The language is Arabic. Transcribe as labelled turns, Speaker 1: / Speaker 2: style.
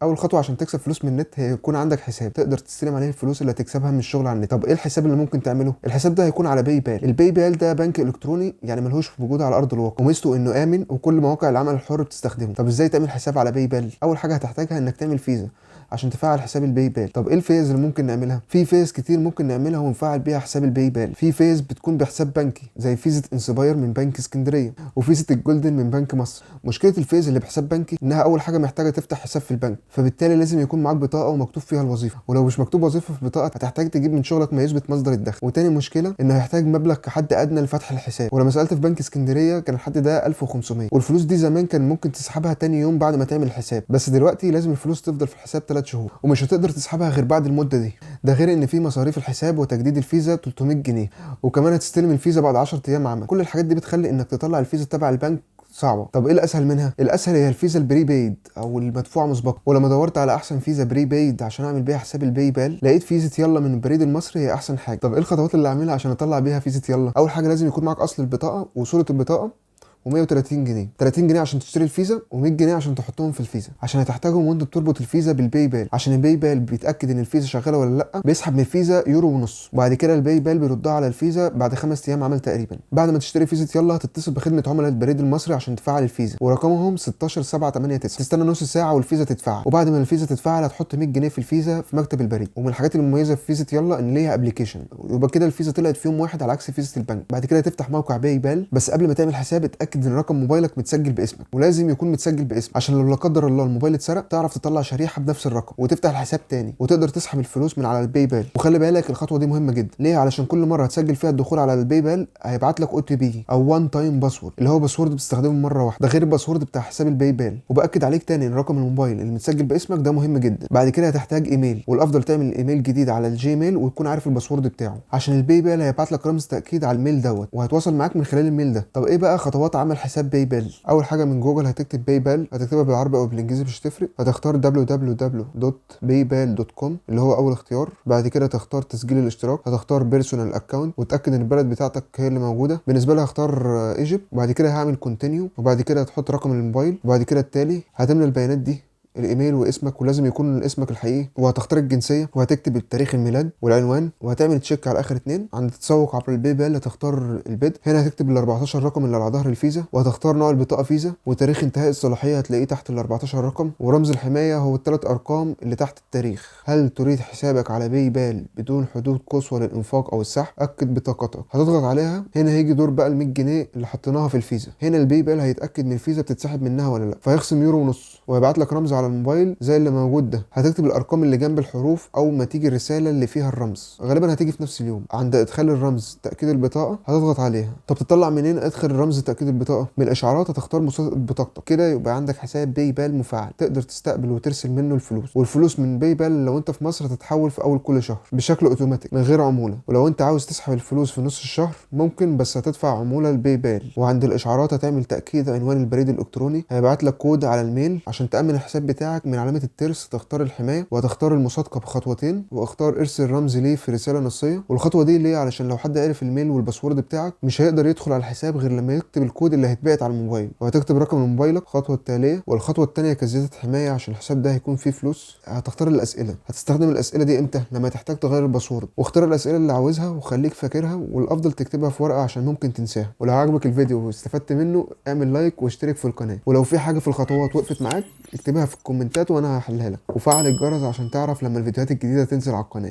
Speaker 1: اول خطوه عشان تكسب فلوس من النت هي يكون عندك حساب تقدر تستلم عليه الفلوس اللي هتكسبها من الشغل على النت. طب ايه الحساب اللي ممكن تعمله؟ الحساب ده هيكون على باي بال. الباي بال ده بنك الكتروني يعني ملهوش وجود على ارض الواقع، وميزته انه امن وكل مواقع العمل الحر بتستخدمه. طب ازاي تعمل حساب على باي بال؟ اول حاجه هتحتاجها انك تعمل فيزا عشان تفعل حساب الباي بال. طب ايه الفيز اللي ممكن نعملها؟ في فيز كتير ممكن نعملها ونفعل بيها حساب الباي بال. في فيز بتكون بحساب بنكي زي فيزا انسباير من بنك اسكندريه وفيزا الجولدن من بنك مصر. مشكله الفيز اللي بحساب بنكي انها اول حاجه محتاجه تفتح حساب في البنك، فبالتالي لازم يكون معاك بطاقه ومكتوب فيها الوظيفه، ولو مش مكتوب وظيفه في البطاقه هتحتاج تجيب من شغلك ما يثبت مصدر الدخل. وتاني مشكله انه هيحتاج مبلغ كحد ادنى لفتح الحساب، ولما سالت في بنك اسكندريه كان الحد ده 1500، والفلوس دي زمان كان ممكن تسحبها تاني يوم بعد ما تعمل الحساب، بس دلوقتي لازم الفلوس تفضل في الحساب 3 شهور ومش هتقدر تسحبها غير بعد المده دي. ده غير ان في مصاريف الحساب وتجديد الفيزا 300 جنيه، وكمان هتستلم الفيزا بعد 10 ايام عمل. كل الحاجات دي بتخلي انك تطلع الفيزا تبع البنك صعبه. طب ايه الاسهل منها؟ الاسهل هي الفيزا البري بايد او المدفوعه مسبقا. ولما دورت على احسن فيزا بري بايد عشان اعمل بيها حساب الباي بال لقيت فيزا يلا من البريد المصري هي احسن حاجه. طب ايه الخطوات اللي اعملها عشان اطلع بيها فيزا يلا؟ اول حاجه لازم يكون معاك اصل البطاقه وصوره البطاقه و130 جنيه. 30 جنيه عشان تشتري الفيزا و100 جنيه عشان تحطهم في الفيزا عشان هتحتاجهم وانت بتربط الفيزا بالباي بال. عشان الباي بال بيتاكد ان الفيزا شغاله ولا لا بيسحب من الفيزا يورو ونص، وبعد كده الباي بال بيردها على الفيزا بعد 5 ايام عمل تقريبا. بعد ما تشتري فيزا يلا هتتصل بخدمه عملاء البريد المصري عشان تفعل الفيزا ورقمهم 16789. تستنى نص ساعه والفيزا تتفعل، وبعد ما الفيزا تتفعل هتحط 100 جنيه في الفيزا في مكتب البريد. ومن الحاجات المميزه في فيزا يلا ان ليها ابلكيشن، يبقى كده الفيزا طلعت في يوم واحد على عكس فيزا البنك. بعد كده تفتح موقع باي بال، بس قبل ما تعمل حساب اتاكد ان رقم موبايلك متسجل باسمك، ولازم يكون متسجل باسمك عشان لو لا قدر الله الموبايل اتسرق تعرف تطلع شريحه بنفس الرقم وتفتح الحساب تاني وتقدر تسحب الفلوس من على الباي بال. وخلي بالك الخطوه دي مهمه جدا. ليه؟ علشان كل مره هتسجل فيها الدخول على الباي بال هيبعت لك OTP او وان تايم باسورد اللي هو باسورد بتستخدمه مره واحده، ده غير الباسورد بتاع حساب الباي بال. وباكد عليك تاني ان رقم الموبايل اللي متسجل باسمك ده مهم جدا. بعد كده هتحتاج ايميل، والافضل تعمل ايميل جديد على الجيميل وتكون عارف الباسورد بتاعه عشان الباي بال هيبعت لك رمز تاكيد على الميل دوت وهتواصل معاك من خلال الميل ده. طب ايه بقى خطوات عمل حساب باي بال؟ اول حاجه من جوجل هتكتب باي بال، هتكتبها بالعربي او بالانجليزي مش هتفرق. هتختار www.paybal.com اللي هو اول اختيار. بعد كده تختار تسجيل الاشتراك، هتختار بيرسونال اكونت وتاكد ان البلد بتاعتك هي اللي موجوده. بالنسبه لي هختار ايجيبت. وبعد كده هعمل كونتينيو، وبعد كده هتحط رقم الموبايل، وبعد كده التالي هتملى البيانات دي الايميل واسمك، ولازم يكون اسمك الحقيقي، وهتختار الجنسيه وهتكتب التاريخ الميلاد والعنوان، وهتعمل تشيك على اخر اتنين. عند التسوق عبر الباي بال هتختار البدء، هنا هتكتب ال 14 رقم اللي على ظهر الفيزا، وهتختار نوع البطاقه فيزا، وتاريخ انتهاء الصلاحيه هتلاقيه تحت ال 14 رقم، ورمز الحمايه هو الثلاث ارقام اللي تحت التاريخ. هل تريد حسابك على باي بال بدون حدود قصوى للانفاق او السحب؟ اكد بطاقتك. هتضغط عليها. هنا هيجي دور بقى ال 100 جنيه اللي حطيناها في الفيزا. هنا الباي بال هيتاكد من الفيزا بتتسحب منها ولا لا، فيخصم يورو ونص وهيبعت لك رمز على الموبايل زي اللي موجود ده. هتكتب الارقام اللي جنب الحروف اول ما تيجي الرساله اللي فيها الرمز، غالبا هتيجي في نفس اليوم. عند ادخال الرمز تاكيد البطاقه هتضغط عليها. طب تطلع منين ادخل الرمز تاكيد البطاقه؟ من الاشعارات هتختار مسابقه بطاقتك، كده يبقى عندك حساب باي بال مفعل تقدر تستقبل وترسل منه الفلوس. والفلوس من باي بال لو انت في مصر هتتحول في اول كل شهر بشكل اوتوماتيك من غير عموله، ولو انت عاوز تسحب الفلوس في نص الشهر ممكن بس هتدفع عموله الباي بال. وعند الاشعارات هتعمل تاكيد عنوان البريد الالكتروني، هيبعت لك كود على الميل عشان تامن الحساب بتاعك. من علامه الترس تختار الحمايه وهتختار المصادقه بخطوتين، واختار ارسل رمز ليه في رساله نصيه. والخطوه دي ليه؟ علشان لو حد عرف الميل والباسورد بتاعك مش هيقدر يدخل على الحساب غير لما يكتب الكود اللي هيتبعت على الموبايل. وهتكتب رقم موبايلك الخطوه التاليه. والخطوه الثانيه كزياده حمايه عشان الحساب ده هيكون فيه فلوس. هتختار الاسئله. هتستخدم الاسئله دي امتى؟ لما تحتاج تغير الباسورد. واختار الاسئله اللي عاوزها وخليك فاكرها، والافضل تكتبها في ورقه عشان ممكن تنساها. ولو عجبك الفيديو واستفدت منه اعمل لايك واشترك في القناه، ولو في حاجه في الخطوات وقفت معاك اكتبها في الكومنتات وانا هحلها لك، وفعل الجرس عشان تعرف لما الفيديوهات الجديده تنزل على القناه.